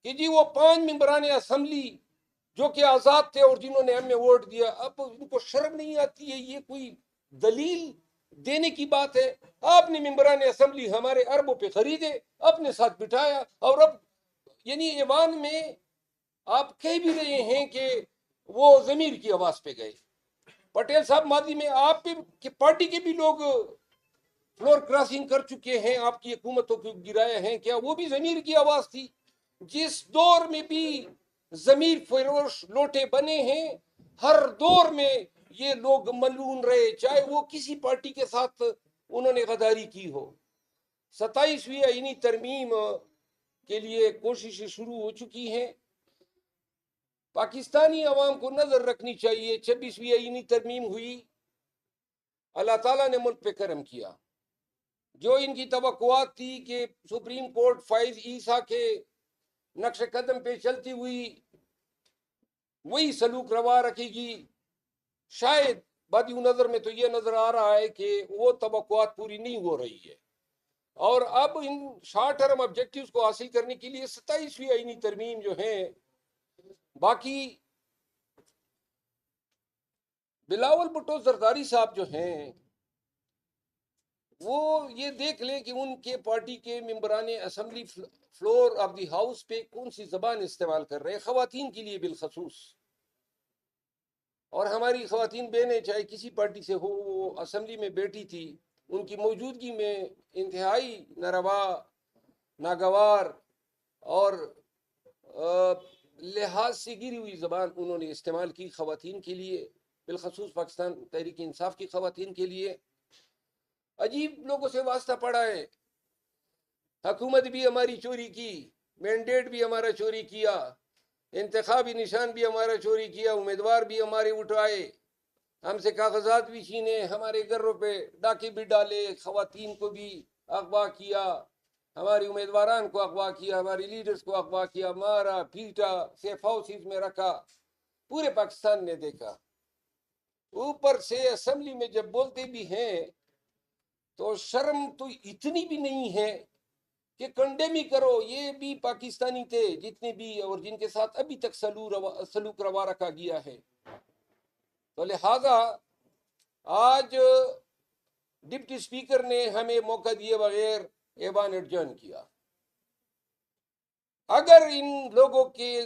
کہ جی وہ 5 ممبران اسمبلی جو کہ آزاد تھے اور جنہوں نے ہمیں ووٹ دیا، اب ان کو شرم نہیں آتی ہے؟ یہ کوئی دلیل دینے کی بات ہے؟ آپ نے ممبران اسمبلی ہمارے اربوں پہ خریدے، اپنے ساتھ بٹھایا، اور اب یعنی ایوان میں آپ کہہ بھی رہے ہیں کہ وہ ضمیر کی آواز پہ گئے۔ پٹیل صاحب، ماضی میں آپ کے پارٹی کے بھی لوگ فلور کراسنگ کر چکے ہیں، آپ کی حکومتوں کو گرائے ہیں، کیا وہ بھی ضمیر کی آواز تھی؟ جس دور میں بھی ضمیر فروش لوٹے بنے ہیں، ہر دور میں یہ لوگ ملعون رہے، چاہے وہ کسی پارٹی کے ساتھ انہوں نے غداری کی ہو۔ 27ویں آئینی ترمیم کے لیے کوششیں شروع ہو چکی ہیں۔ پاکستانی عوام کو نظر رکھنی چاہیے، 26ویں آئینی ترمیم ہوئی، اللہ تعالیٰ نے ملک پہ کرم کیا۔ جو ان کی توقعات تھی کہ سپریم کورٹ فائز عیسیٰ کے نقش قدم پہ چلتی ہوئی وہی سلوک روا رکھے گی، شاید بدی نظر میں تو یہ نظر آ رہا ہے کہ وہ توقعات پوری نہیں ہو رہی ہے، اور اب ان شارٹ ٹرم آبجیکٹیوز کو حاصل کرنے کے لیے 27ویں آئینی ترمیم جو ہیں، باقی بلاول بھٹو زرداری صاحب جو ہیں وہ یہ دیکھ لیں کہ ان کے پارٹی کے ممبران assembly floor of the house پہ کون سی زبان استعمال کر رہے ہیں، خواتین کے لیے بالخصوص۔ اور ہماری خواتین بہنیں چاہے کسی پارٹی سے ہو، وہ اسمبلی میں بیٹھی تھی، ان کی موجودگی میں انتہائی ناروا، ناگوار اور لحاظ سے گری ہوئی زبان انہوں نے استعمال کی خواتین کے لیے، بالخصوص پاکستان تحریک انصاف کی خواتین کے لیے۔ عجیب لوگوں سے واسطہ پڑا ہے، حکومت بھی ہماری چوری کی، مینڈیٹ بھی ہمارا چوری کیا، انتخابی نشان بھی ہمارا چوری کیا، امیدوار بھی ہمارے اٹھائے، ہم سے کاغذات بھی چھینے، ہمارے گھروں پہ ڈاکے بھی ڈالے، خواتین کو بھی اغوا کیا، ہماری امیدواران کو اغوا کیا، ہماری لیڈرز کو اغوا کیا، مارا پیٹا، سیف ہاؤسز میں رکھا، پورے پاکستان نے دیکھا۔ اوپر سے اسمبلی میں جب بولتے بھی ہیں تو شرم تو اتنی بھی نہیں ہے کہ کنڈیم ہی کرو، یہ بھی پاکستانی تھے جتنے بھی، اور جن کے ساتھ ابھی تک سلوک روا رکھا گیا ہے۔ تو لہذا آج ڈپٹی اسپیکر نے ہمیں موقع دیے بغیر ایوان ایڈجرن کیا۔ اگر ان لوگوں کے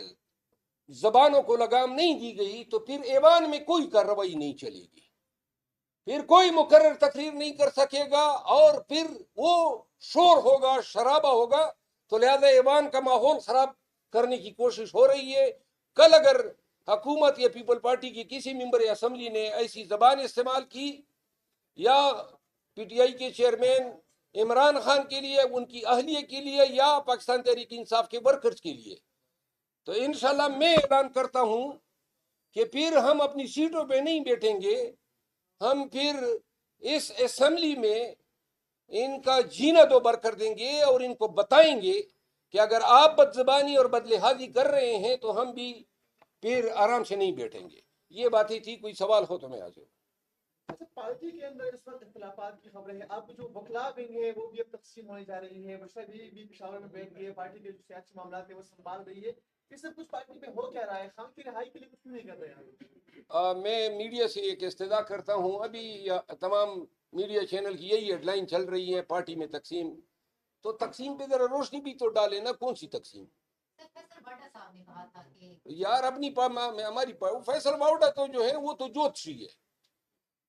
زبانوں کو لگام نہیں دی گئی تو پھر ایوان میں کوئی کارروائی نہیں چلے گی، پھر کوئی مقرر تقریر نہیں کر سکے گا، اور پھر وہ شور ہوگا، شرابہ ہوگا۔ تو لہذا ایوان کا ماحول خراب کرنے کی کوشش ہو رہی ہے۔ کل اگر حکومت یا پیپل پارٹی کی کسی ممبر اسمبلی نے ایسی زبان استعمال کی، یا پی ٹی آئی کے چیئرمین عمران خان کے لیے، ان کی اہلیہ کے لیے، یا پاکستان تحریک انصاف کے ورکرز کے لیے، تو انشاءاللہ میں اعلان کرتا ہوں کہ پھر ہم اپنی سیٹوں پہ نہیں بیٹھیں گے، ہم پھر اس اسمبلی میں ان کا جینا دوبر کر دیں گے، اور ان کو بتائیں گے کہ اگر آپ بد زبانی اور بد لحاظی کر رہے ہیں تو ہم بھی پھر آرام سے نہیں بیٹھیں گے۔ یہ باتیں تھی، کوئی سوال ہو تو میں حاضر ہوں۔ اچھا، پارٹی کے اندر اس وقت اختلافات کی خبریں ہیں، اب جو وکلا ونگ ہے وہ بھی اب تقسیم ہونے جا رہی ہے، بشرا بھی پشاور میں بیٹھ گئی ہے، پارٹی کے جو سیاسی معاملات ہیں وہ سنبھال رہی ہے، اس سب کچھ پارٹی میں ہو کیا رہا ہے؟ خان کی رہائی کے لیے کچھ نہیں کر رہے ہیں؟ میں میڈیا سے ایک استدعا کرتا ہوں، ابھی تمام میڈیا چینل کی یہی ہیڈ لائن چل رہی ہے، پارٹی میں تقسیم، تو تقسیم پہ ذرا روشنی بھی تو ڈالے نا، کون سی تقسیم؟ یار اپنی ہماری فیصل واؤڈا تو جو ہے وہ تو جوتشی ہے،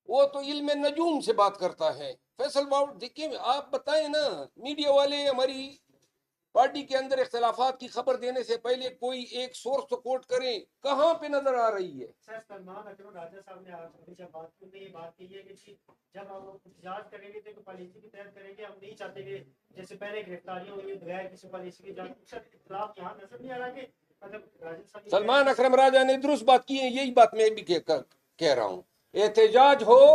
وہ تو علم نجوم سے بات کرتا ہے۔ فیصل واؤڈ دیکھیں، آپ بتائیں نا، میڈیا والے ہماری پارٹی کے اندر اختلافات کی خبر دینے سے پہلے کوئی ایک سورس تو کوٹ کریں، کہاں پہ نظر آ رہی ہے؟ سلمان اکرم راجہ صاحب نے جب بات کی یہ بات کی ہے کہ جب ہم احتجاج کریں گے تو پالیسی کی تحت کریں گے، ہم نہیں چاہتے کہ جیسے پہلے گرفتاریاں ہوئی بغیر کسی پالیسی کے جانب اختلاف یہاں نظر نہیں آ رہا کہ سلمان اکرم راجہ نے درست بات کی ہے، یہی بات میں بھی کہہ رہا ہوں، احتجاج ہو،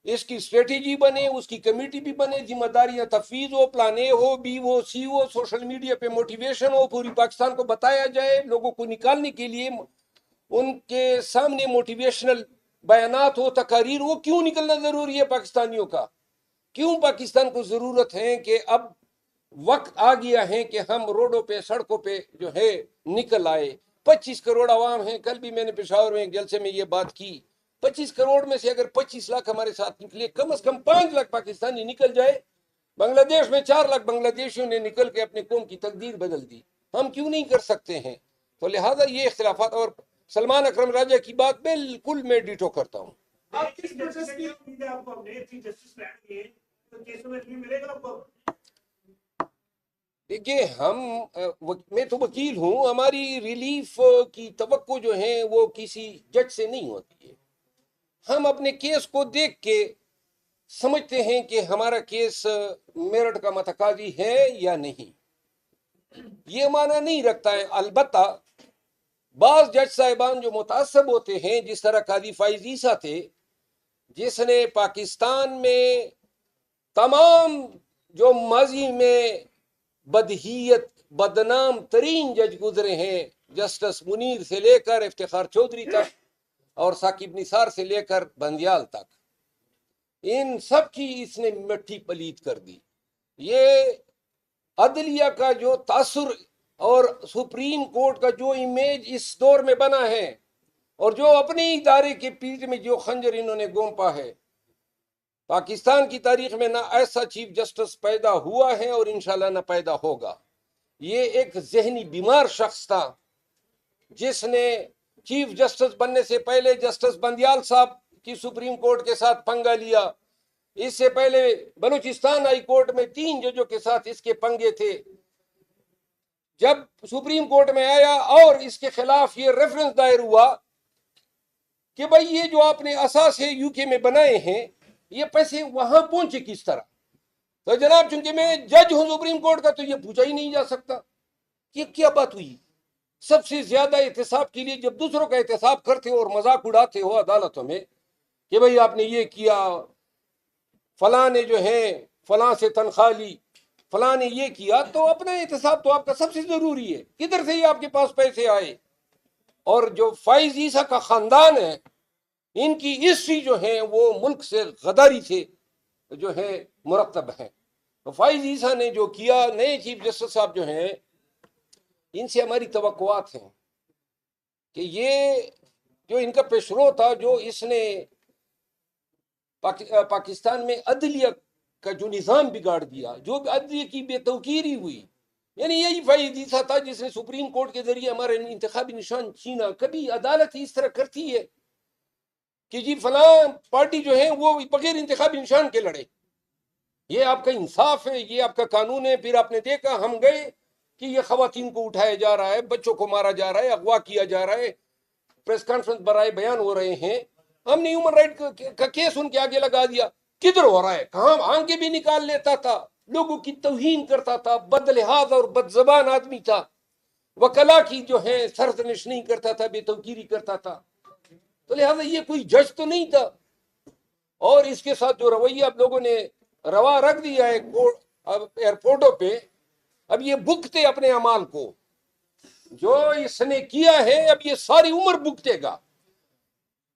اس کی اسٹریٹجی بنے، اس کی کمیٹی بھی بنے، ذمہ داریاں تفویض ہو، پلان اے ہو، بی ہو، سی ہو، سوشل میڈیا پہ موٹیویشن ہو، پوری پاکستان کو بتایا جائے، لوگوں کو نکالنے کے لیے ان کے سامنے موٹیویشنل بیانات ہو، تقاریر ہو۔ کیوں نکلنا ضروری ہے پاکستانیوں کا؟ کیوں پاکستان کو ضرورت ہے کہ اب وقت آ گیا ہے کہ ہم روڈوں پہ سڑکوں پہ جو ہے نکل آئے. 25 کروڑ عوام ہیں. کل بھی میں نے پشاور میں ایک جلسے میں یہ بات کی. 25 کروڑ میں سے اگر 25 لاکھ ہمارے ساتھ نکلے, کم از کم 5 لاکھ پاکستانی نکل جائے. بنگلہ دیش میں 4 لاکھ بنگلہ دیشیوں نے نکل کے اپنے قوم کی تقدیر بدل دی. ہم کیوں نہیں کر سکتے ہیں؟ تو لہٰذا یہ اختلافات, اور سلمان اکرم راجہ کی بات بالکل میں ڈیٹو کرتا ہوں. آپ کس پروسیس کی دیکھیے, میں تو وکیل ہوں. ہماری ریلیف کی توقع جو ہے وہ کسی جج سے نہیں ہوتی ہے. ہم اپنے کیس کو دیکھ کے سمجھتے ہیں کہ ہمارا کیس میرٹ کا متقاضی ہے یا نہیں. یہ معنی نہیں رکھتا ہے. البتہ بعض جج صاحبان جو متعصب ہوتے ہیں, جس طرح قاضی فائز عیسیٰ تھے, جس نے پاکستان میں تمام جو ماضی میں بدہیت بدنام ترین جج گزرے ہیں, جسٹس منیر سے لے کر افتخار چودھری تک اور ثاقب نثار سے لے کر بندیال تک, ان سب کی اس نے مٹی پلیت کر دی. یہ عدلیہ کا جو تاثر اور سپریم کورٹ کا جو امیج اس دور میں بنا ہے, اور جو اپنے ادارے کے پیٹ میں جو خنجر انہوں نے گونپا ہے, پاکستان کی تاریخ میں نہ ایسا چیف جسٹس پیدا ہوا ہے اور انشاءاللہ نہ پیدا ہوگا. یہ ایک ذہنی بیمار شخص تھا جس نے چیف جسٹس بننے سے پہلے جسٹس بندیال صاحب کی سپریم کورٹ کے ساتھ پنگا لیا. اس سے پہلے بلوچستان ہائی کورٹ میں 3 ججوں کے ساتھ اس کے پنگے تھے. جب سپریم کورٹ میں آیا اور اس کے خلاف یہ ریفرنس دائر ہوا کہ بھائی یہ جو آپ نے اثاثے یو کے میں بنائے ہیں, یہ پیسے وہاں پہنچے کس طرح؟ تو جناب, چونکہ میں جج ہوں سپریم کورٹ کا, تو یہ پوچھا ہی نہیں جا سکتا. یہ کیا بات ہوئی؟ سب سے زیادہ احتساب کے لیے جب دوسروں کا احتساب کرتے ہو اور مذاق اڑاتے ہو عدالتوں میں کہ بھئی آپ نے یہ کیا, فلاں نے جو ہے فلاں سے تنخواہ لی, فلاں نے یہ کیا, تو اپنا احتساب تو آپ کا سب سے ضروری ہے. کدھر سے یہ آپ کے پاس پیسے آئے؟ اور جو فائز عیسیٰ کا خاندان ہے, ان کی ہسٹری جو ہے وہ ملک سے غداری سے جو ہے مرتب ہے. تو فائز عیسیٰ نے جو کیا, نئے چیف جسٹس صاحب جو ہیں, ان سے ہماری توقعات ہیں کہ یہ جو ان کا پیشرو تھا, جو اس نے پاکستان میں عدلیہ کا جو نظام بگاڑ دیا, جو عدلیہ کی بے توقیری ہوئی, یعنی یہی فائز عیسیٰ تھا جس نے سپریم کورٹ کے ذریعے ہمارے انتخابی نشان چھینا. کبھی عدالت اس طرح کرتی ہے کہ جی فلاں پارٹی جو ہے وہ بغیر انتخابی نشان کے لڑے؟ یہ آپ کا انصاف ہے؟ یہ آپ کا قانون ہے؟ پھر آپ نے دیکھا ہم گئے کہ یہ خواتین کو اٹھایا جا رہا ہے, بچوں کو مارا جا رہا ہے, اغوا کیا جا رہا ہے, پریس کانفرنس برائے بیان ہو رہے ہیں. ہم نے ہیومن رائٹ کا کیس ان کے آگے لگا دیا. کدھر ہو رہا ہے؟ کہاں آنکھیں بھی نکال لیتا تھا, لوگوں کی توہین کرتا تھا, بد لحاظ اور بد زبان آدمی تھا, وکلا کی جو ہے سرزنش نہیں کرتا تھا, بے توقیری کرتا تھا. تو لہٰذا یہ کوئی جج تو نہیں تھا. اور اس کے ساتھ جو رویہ اب لوگوں نے روا رکھ دیا ہے ایئرپورٹوں پہ, اب یہ بھگتے اپنے اعمال کو. جو اس نے کیا ہے اب یہ ساری عمر بھگتے گا.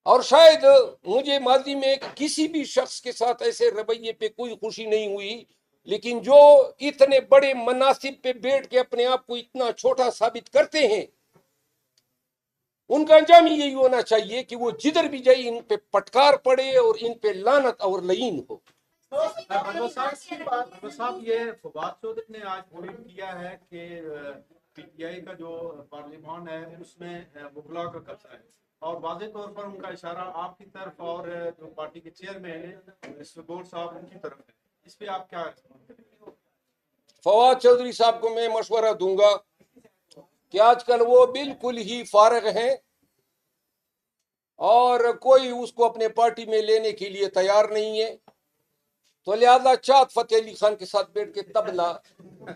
اور شاید مجھے ماضی میں کسی بھی شخص کے ساتھ ایسے رویے پہ کوئی خوشی نہیں ہوئی, لیکن جو اتنے بڑے مناصب پہ بیٹھ کے اپنے آپ کو اتنا چھوٹا ثابت کرتے ہیں, ان کا انجام یہی ہونا چاہیے کہ وہ جدھر بھی جائے ان پہ پٹکار پڑے اور ان پہ لعنت اور لعین ہو. صاحب, یہ فواد چودھری نے آج ٹویٹ کیا ہے کہ پی ٹی آئی کا جو پارلیمان ہے اس میں وکلا کا قبضہ ہے, اور واضح طور پر ان کا اشارہ آپ کی طرف اور جو پارٹی کے چیئرمین ہیں مسٹر گور صاحب ان کی طرف ہے. اس پہ آپ کیا فواد چودھری صاحب کو میں مشورہ دوں گا کہ آج کل وہ بالکل ہی فارغ ہیں اور کوئی اس کو اپنے پارٹی میں لینے کے لیے تیار نہیں ہے. تو لہذا چاند فتح علی خان کے ساتھ بیٹھ کے تبلا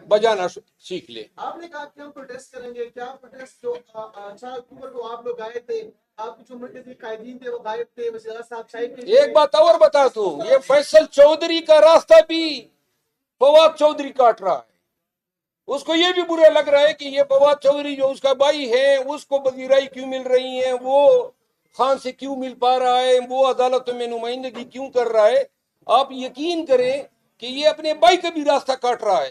بجانا سیکھ لے. آپ نے کہا کہ ہم پروٹیسٹ کریں گے, کیا پروٹیسٹ جو 4 اکتوبر کو آپ لوگ گئے تھے, آپ کے جو مرکزی قائدین تھے وہ غائب تھے, وزیر صاحب شاہد کے ایک بات اور بتا دوں, یہ فیصل چودھری کا راستہ بھی فواد چودھری کاٹ رہا ہے. اس کو یہ بھی برا لگ رہا ہے کہ یہ فواد چودھری جو اس کا بھائی ہے, اس کو وزیرائی کیوں مل رہی ہیں, وہ خان سے کیوں مل پا رہا ہے, وہ عدالتوں میں نمائندگی کیوں کر رہا ہے. آپ یقین کریں کہ یہ اپنے بھائی کا بھی راستہ کاٹ رہا ہے.